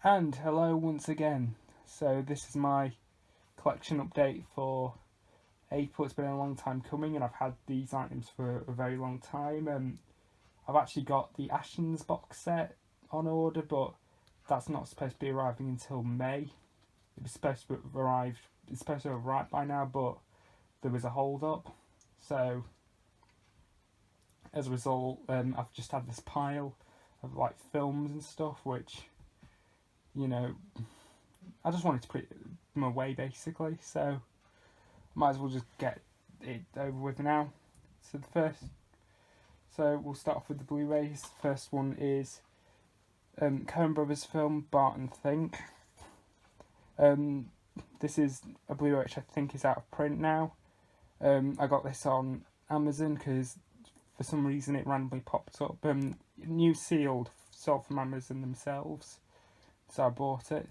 And hello once again. So this is my collection update for April. It's been a long time coming and I've had these items for a very long time. I've actually got the Ashton's box set on order, but that's not supposed to be arriving until May. It was supposed to have arrived, it's supposed to have arrived by now, but there was a hold up. So as a result, I've just had this pile of like films and stuff, which, you know, I just wanted to put them away basically, so might as well just get it over with now. So we'll start off with the Blu-rays. First one is Coen Brothers film Barton Think. This is a Blu-ray which I think is out of print now. I got this on Amazon because for some reason it randomly popped up. New sealed, sold from Amazon themselves. So I bought it,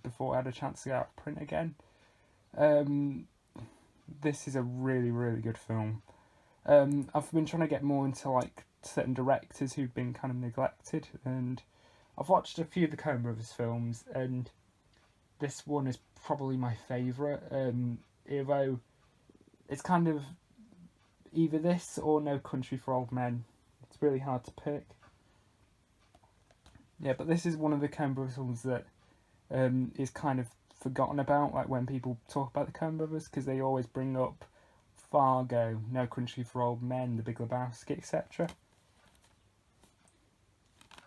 before I had a chance to get out of print again. This is a really, really good film. I've been trying to get more into like certain directors who've been kind of neglected, and I've watched a few of the Coen Brothers films, and this one is probably my favourite. Although it's kind of either this or No Country for Old Men. It's really hard to pick. Yeah, but this is one of the Coen Brothers films that is kind of forgotten about, like when people talk about the Coen Brothers, because they always bring up Fargo, No Country for Old Men, The Big Lebowski, etc.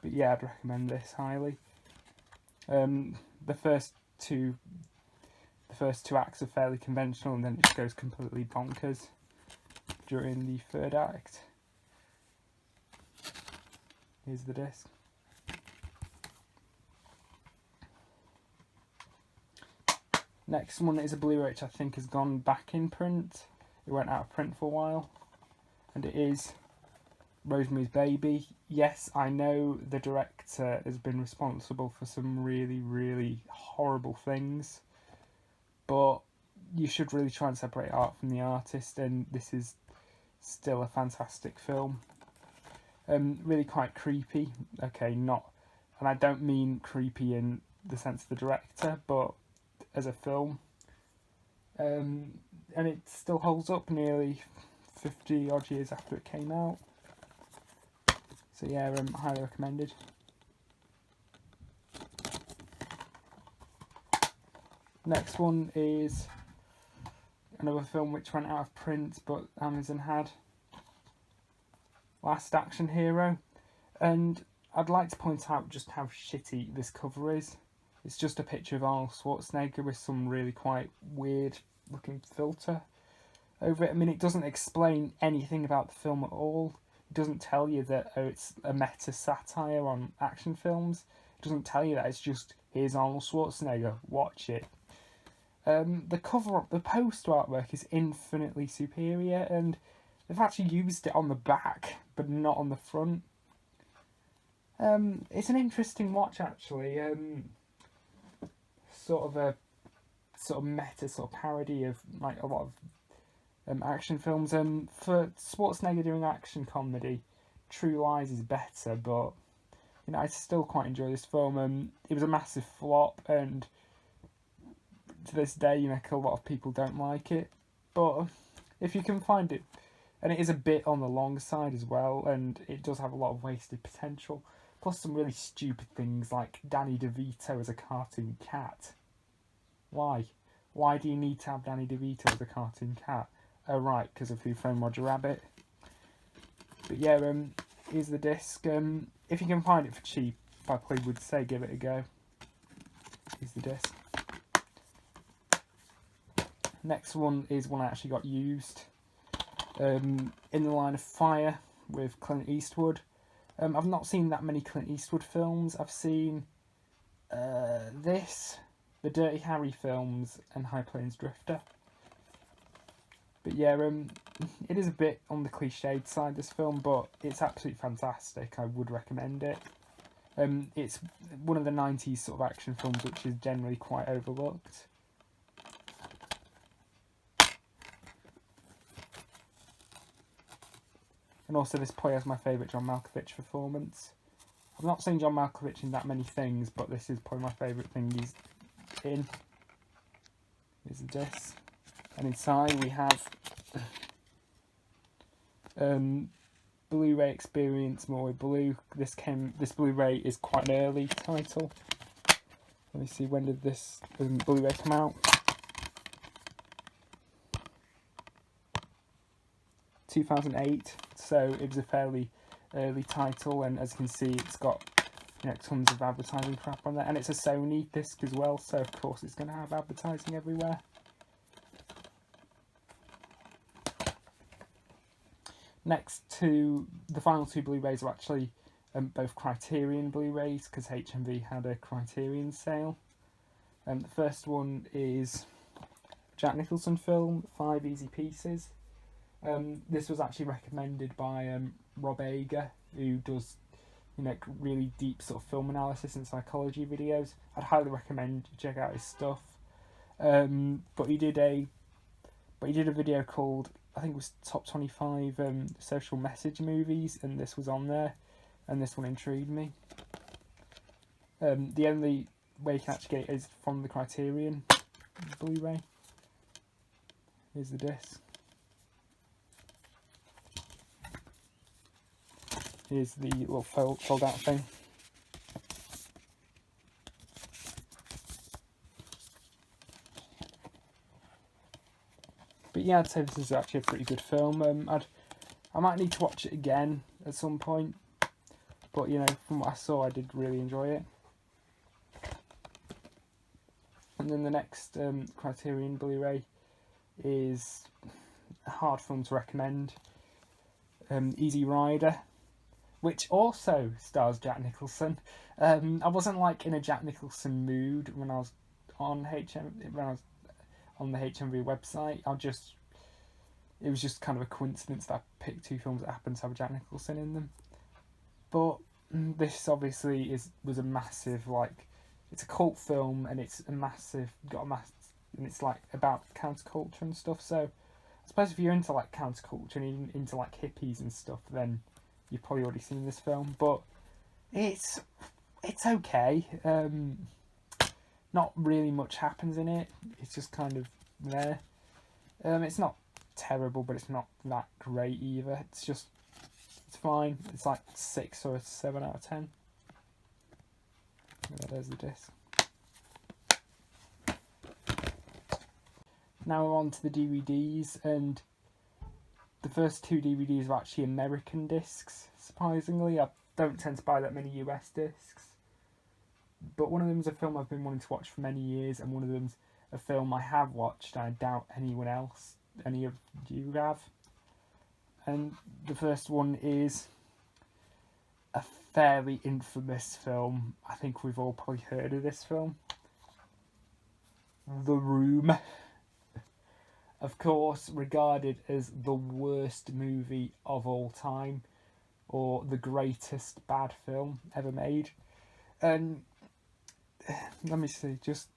But yeah, I'd recommend this highly. The first two acts are fairly conventional, and then it just goes completely bonkers during the third act. Here's the disc. Next one is a Blu-ray which I think has gone back in print. It went out of print for a while. And it is Rosemary's Baby. Yes, I know the director has been responsible for some really, really horrible things. But you should really try and separate art from the artist, and this is still a fantastic film. Really quite creepy. Okay, and I don't mean creepy in the sense of the director, but as a film, and it still holds up nearly 50 odd years after it came out. So yeah, highly recommended. Next one is another film which went out of print but Amazon had. Last Action Hero, and I'd like to point out just how shitty this cover is. It's just a picture of Arnold Schwarzenegger with some really quite weird looking filter over it. I mean, it doesn't explain anything about the film at all. It doesn't tell you that it's a meta satire on action films. It doesn't tell you that. It's just, here's Arnold Schwarzenegger, watch it. The poster artwork is infinitely superior, and they've actually used it on the back but not on the front. It's an interesting watch actually. Sort of meta parody of like a lot of action films. For Schwarzenegger doing action comedy, True Lies is better, but I still quite enjoy this film. It was a massive flop, and to this day, a lot of people don't like it. But if you can find it, and it is a bit on the long side as well, and it does have a lot of wasted potential. Plus some really stupid things like Danny DeVito as a cartoon cat. Why? Why do you need to have Danny DeVito as a cartoon cat? Oh right, because of Who Framed Roger Rabbit. But yeah, here's the disc. If you can find it for cheap, I probably would say give it a go. Here's the disc. Next one is one I actually got used. In the Line of Fire with Clint Eastwood. I've not seen that many Clint Eastwood films. I've seen this, the Dirty Harry films, and High Plains Drifter. But yeah, it is a bit on the cliched side, this film, but it's absolutely fantastic. I would recommend it. It's one of the 90s sort of action films which is generally quite overlooked. And also this probably has my favourite John Malkovich performance. I've not seen John Malkovich in that many things, but this is probably my favourite thing he's in. Here's the disc. And inside we have Blu-ray Experience More with Blue. This Blu-ray is quite an early title. Let me see, when did this Blu-ray come out? 2008, so it was a fairly early title, and as you can see, it's got, you know, tons of advertising crap on there, and it's a Sony disc as well, so of course it's going to have advertising everywhere. Next to the final two Blu-rays are actually both Criterion Blu-rays, because HMV had a Criterion sale. The first one is Jack Nicholson film, 5 Easy Pieces. This was actually recommended by Rob Ager, who does, you know, really deep sort of film analysis and psychology videos. I'd highly recommend you check out his stuff. But he did a video called, I think it was Top 25 Social Message Movies, and this was on there, and this one intrigued me. The only way you can actually get it is from the Criterion Blu-ray. Here's the disc. Here's the little fold out thing. But yeah, I'd say this is actually a pretty good film. I might need to watch it again at some point, but you know, from what I saw, I did really enjoy it. And then the next Criterion Blu-ray is a hard film to recommend. Easy Rider, which also stars Jack Nicholson. I wasn't like in a Jack Nicholson mood when I was on the HMV website. It was just kind of a coincidence that I picked two films that happened to have Jack Nicholson in them. But this obviously was a massive, like, it's a cult film, and it's and it's like about counterculture and stuff. So I suppose if you're into like counterculture and even into like hippies and stuff, then you've probably already seen this film. But it's okay. Not really much happens in it. It's just kind of there. It's not terrible, but it's not that great either. It's fine. It's like 6 or 7 out of 10. There's the disc. Now we're on to the DVDs, and the first two DVDs are actually American discs, surprisingly. I don't tend to buy that many US discs. But one of them is a film I've been wanting to watch for many years, and one of them's a film I have watched, and I doubt any of you have. And the first one is a fairly infamous film. I think we've all probably heard of this film. The Room. Of course, regarded as the worst movie of all time, or the greatest bad film ever made. And let me see, just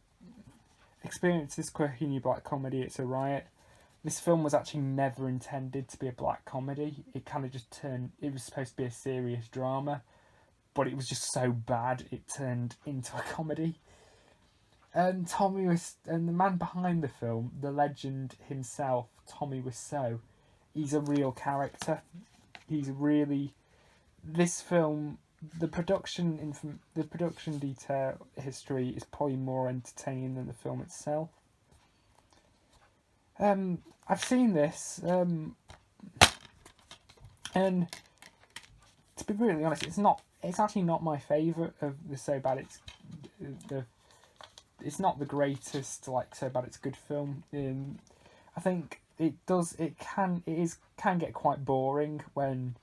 experience this quirky new black comedy, it's a riot. This film was actually never intended to be a black comedy. It kind of just it was supposed to be a serious drama, but it was just so bad it turned into a comedy. And the man behind the film, the legend himself, Tommy Wiseau, he's a real character. This film, the production detail history is probably more entertaining than the film itself. I've seen this, and to be really honest, it's actually not my favourite of the So Bad It's not the greatest, like, So Bad It's Good film. I think it can get quite boring when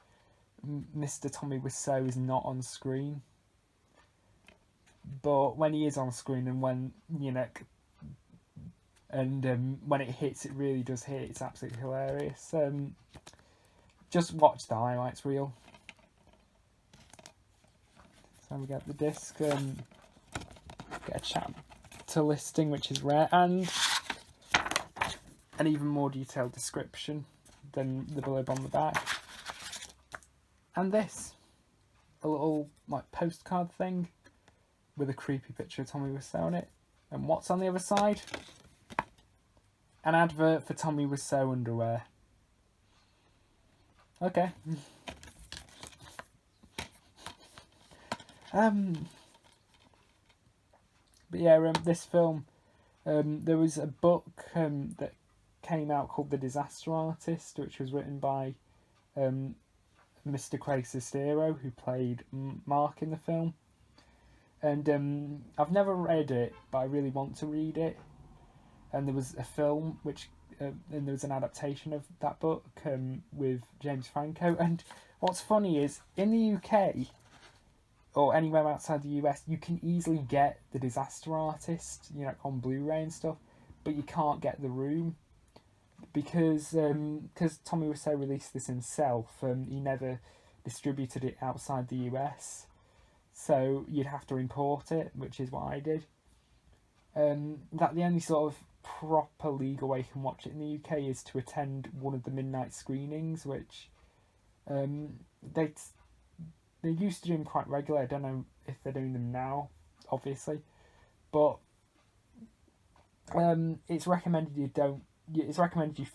Mr. Tommy Wiseau is not on screen. But when he is on screen, and when, you know, and when it hits, it really does hit. It's absolutely hilarious. Just watch the highlights reel. So we get the disc, get a chapter listing, which is rare, and an even more detailed description than the blurb on the back. And this. a little like postcard thing with a creepy picture of Tommy Wiseau on it. And what's on the other side? An advert for Tommy Wiseau underwear. Okay. But yeah, this film, there was a book that came out called The Disaster Artist, which was written by Mr. Craig Sestero, who played Mark in the film. And I've never read it, but I really want to read it. And there was a film and there was an adaptation of that book with James Franco. And what's funny is, in the UK, or anywhere outside the US, you can easily get The Disaster Artist, you know, on Blu-ray and stuff, but you can't get The Room because Tommy Wiseau released this himself. He never distributed it outside the US, so you'd have to import it, which is what I did. That the only sort of proper legal way you can watch it in the UK is to attend one of the midnight screenings, which they used to do them quite regularly. I don't know if they're doing them now, obviously, but it's recommended you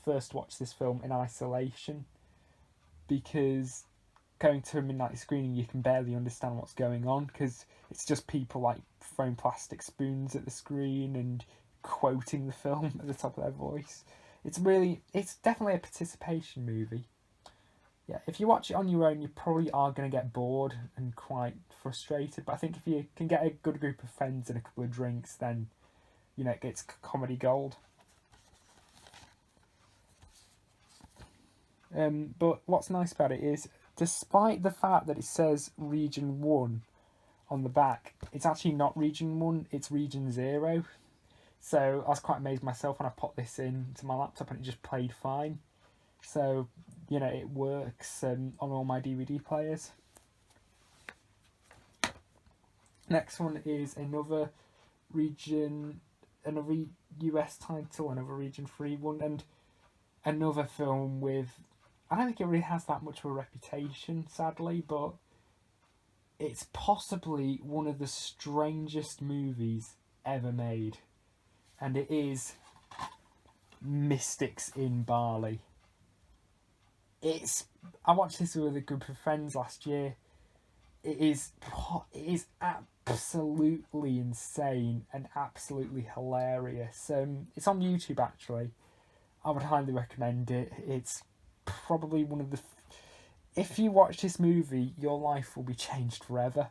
first watch this film in isolation, because going to a midnight screening you can barely understand what's going on, because it's just people like throwing plastic spoons at the screen and quoting the film at the top of their voice. It's definitely a participation movie. Yeah, if you watch it on your own, you probably are going to get bored and quite frustrated. But I think if you can get a good group of friends and a couple of drinks, then, you know, it gets comedy gold. But what's nice about it is, despite the fact that it says Region 1 on the back, it's actually not Region 1, it's Region 0. So I was quite amazed myself when I put this into my laptop and it just played fine. So, you know, it works on all my DVD players. Next one is another US title, another Region 3 one, and another film with, I don't think it really has that much of a reputation, sadly, but it's possibly one of the strangest movies ever made. And it is Mystics in Bali. I watched this with a group of friends last year. It is absolutely insane and absolutely hilarious. It's on YouTube, actually. I would highly recommend it. It's probably one of the... If you watch this movie, your life will be changed forever.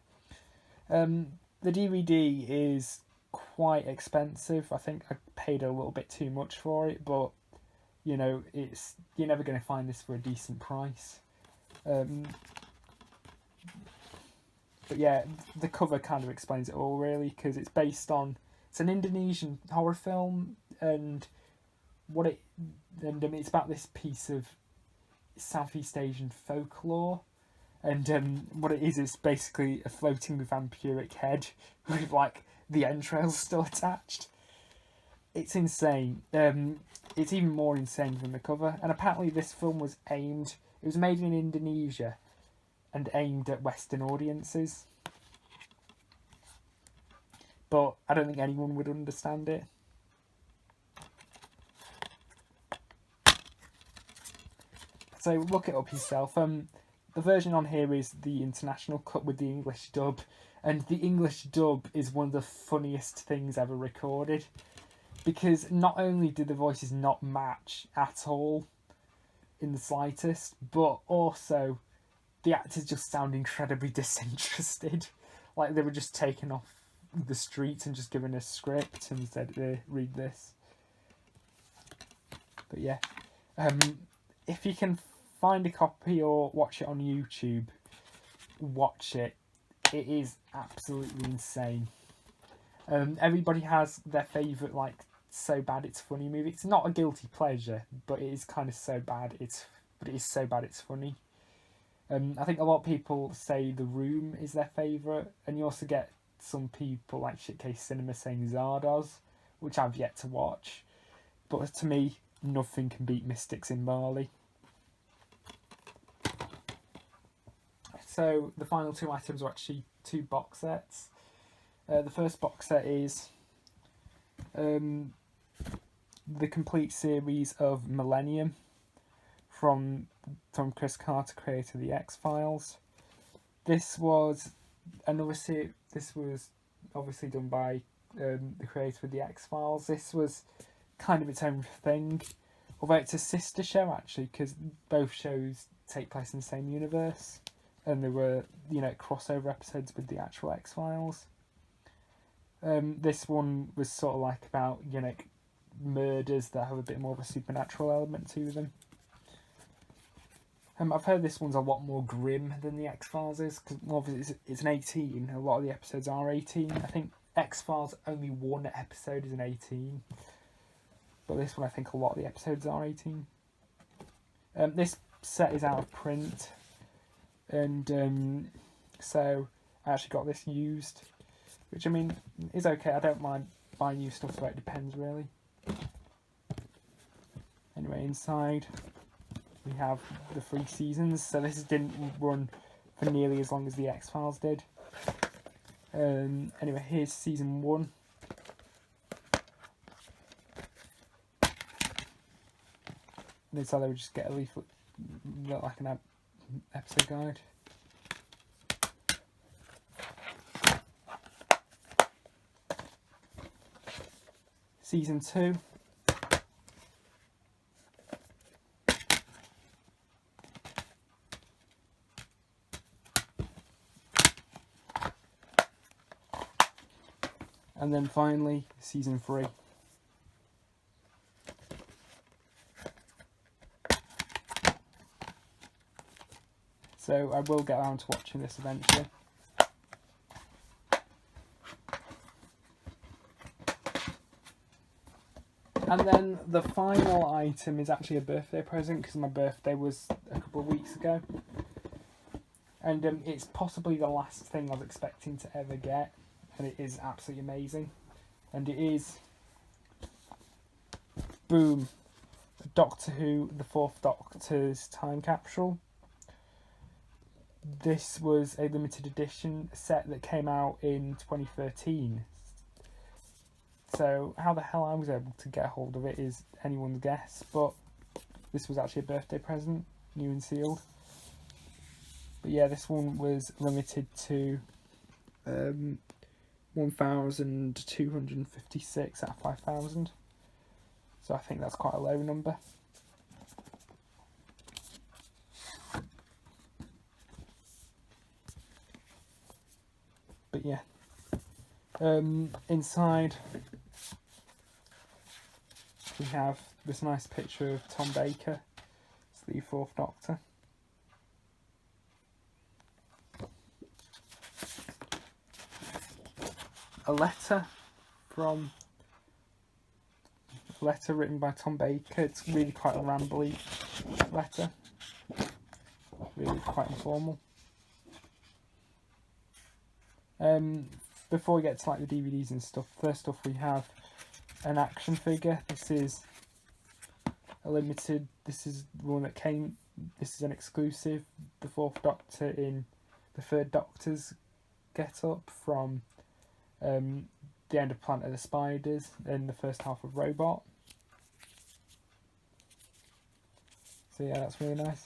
The DVD is quite expensive. I think I paid a little bit too much for it, but you know, you're never going to find this for a decent price. But yeah, the cover kind of explains it all, really, because it's an Indonesian horror film, and it's about this piece of Southeast Asian folklore, and what it is basically a floating vampiric head with like the entrails still attached. It's insane. It's even more insane than the cover. And apparently this film was made in Indonesia and aimed at Western audiences. But I don't think anyone would understand it. So look it up yourself. The version on here is the international cut with the English dub. And the English dub is one of the funniest things ever recorded. Because not only do the voices not match at all in the slightest, but also the actors just sound incredibly disinterested. Like they were just taken off the streets and just given a script and said, read this. But yeah, if you can find a copy or watch it on YouTube, watch it. It is absolutely insane. Everybody has their favourite, like, so bad it's funny movie. It's not a guilty pleasure, but it is kind of so bad it is so bad it's funny. I think a lot of people say The Room is their favourite, and you also get some people like Shitcase Cinema saying Zardoz, which I've yet to watch. But to me, nothing can beat Mystics in Bali. So the final two items are actually two box sets. The first box set is the complete series of Millennium from Chris Carter, creator of the X-Files. This was another series. This was obviously done by the creator of the X-Files. This was kind of its own thing, although it's a sister show actually, because both shows take place in the same universe, and there were, you know, crossover episodes with the actual X-Files. This one was sort of like about, you know, murders that have a bit more of a supernatural element to them. I've heard this one's a lot more grim than the X-Files is, because obviously it's an 18. A lot of the episodes are 18. I think X-Files only one episode is an 18. But this one, I think a lot of the episodes are 18. This set is out of print. And so I actually got this used. Which, I mean, is okay. I don't mind buying new stuff, so it depends, really. Anyway, inside we have the 3 seasons. So this didn't run for nearly as long as the X-Files did. Anyway, here's season 1. And inside I would just get a leaflet, look like an episode guide. Season 2. And then finally, season 3. So I will get around to watching this eventually. And then the final item is actually a birthday present, because my birthday was a couple of weeks ago. And it's possibly the last thing I was expecting to ever get. And it is absolutely amazing. And it is, boom, Doctor Who, the 4th Doctor's time capsule. This was a limited edition set that came out in 2013. So how the hell I was able to get a hold of it is anyone's guess, but this was actually a birthday present, new and sealed. But yeah, this one was limited to 1,256 out of 5,000. So I think that's quite a low number. But yeah, inside we have this nice picture of Tom Baker, it's the 4th Doctor. A letter written by Tom Baker. It's really quite a rambly letter, really quite informal. Before we get to like the DVDs and stuff, first off we have an action figure. This is a limited, this is one that came, this is an exclusive, the 4th Doctor in the 3rd Doctor's get-up from the end of Planet of the Spiders in the first half of Robot. So yeah, that's really nice.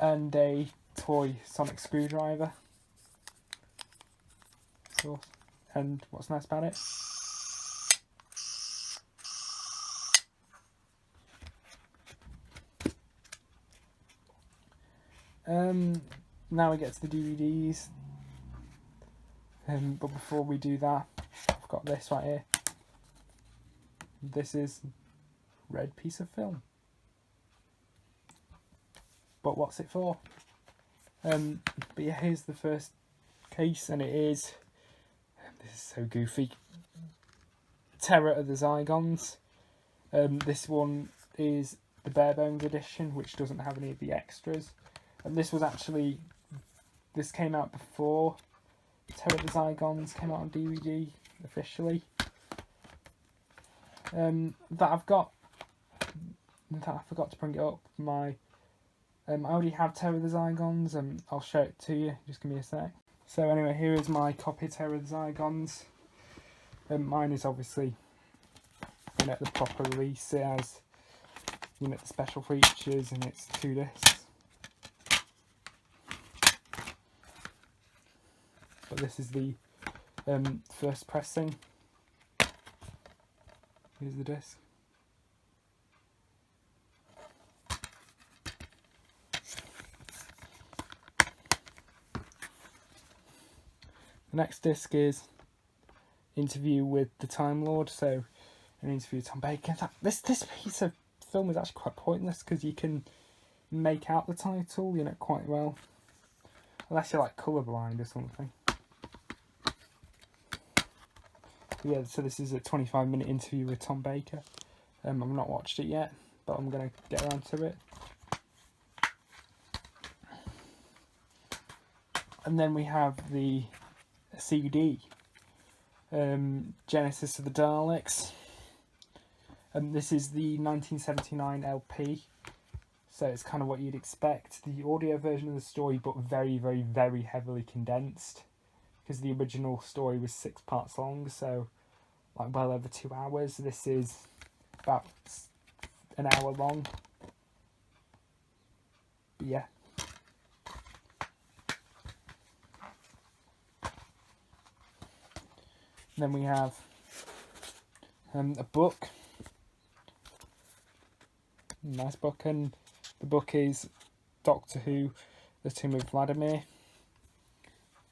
And a toy sonic screwdriver. So, and what's nice about it? Now we get to the DVDs. But before we do that, I've got this right here. This is red piece of film. But what's it for? But yeah, here's the first case, and it is, this is so goofy, Terror of the Zygons. This one is the bare bones edition, which doesn't have any of the extras. And this was actually, this came out before Terror of the Zygons came out on DVD officially. That I forgot to bring it up. My I already have Terror of the Zygons, I'll show it to you, just give me a sec. So anyway, here is my copy of Terror of the Zygons. Mine is obviously, you know, the proper release. It has, you know, the special features, and it's 2 discs. But this is the first pressing. Here's the disc. The next disc is interview with the Time Lord, so an interview with Tom Baker. This piece of film is actually quite pointless because you can make out the title, you know, quite well, unless you're like colourblind or something. Yeah, so this is a 25-minute interview with Tom Baker. I've not watched it yet, but I'm going to get around to it. And then we have the CD, Genesis of the Daleks. This is the 1979 LP, so it's kind of what you'd expect. The audio version of the story, but very, very, very heavily condensed, because the original story was 6 parts long, so like well over 2 hours. This is about an hour long. But yeah. Then we have a book. Nice book, and the book is Doctor Who, The Tomb of Vladimir.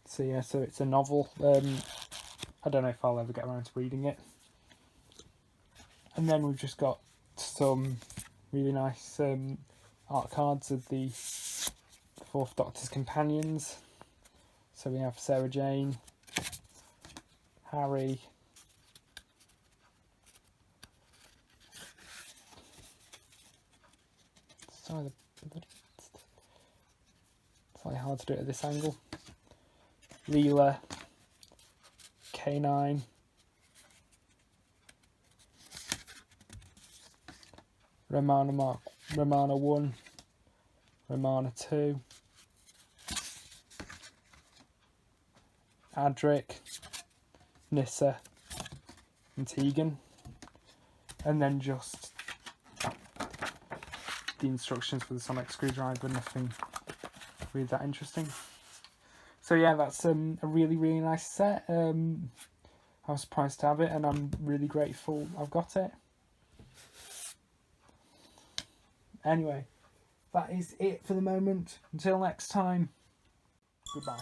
So yeah, so it's a novel. I don't know if I'll ever get around to reading it. And then we've just got some really nice art cards of the 4th Doctor's companions. So we have Sarah Jane, Harry, sorry, it's slightly hard to do it at this angle. Leela, K9, Romana 1, Romana 2, Adric, Nissa, and Tegan, and then just the instructions for the sonic screwdriver. Nothing really that interesting. So yeah, that's a really, really nice set. I was surprised to have it, and I'm really grateful I've got it. Anyway, that is it for the moment. Until next time, goodbye.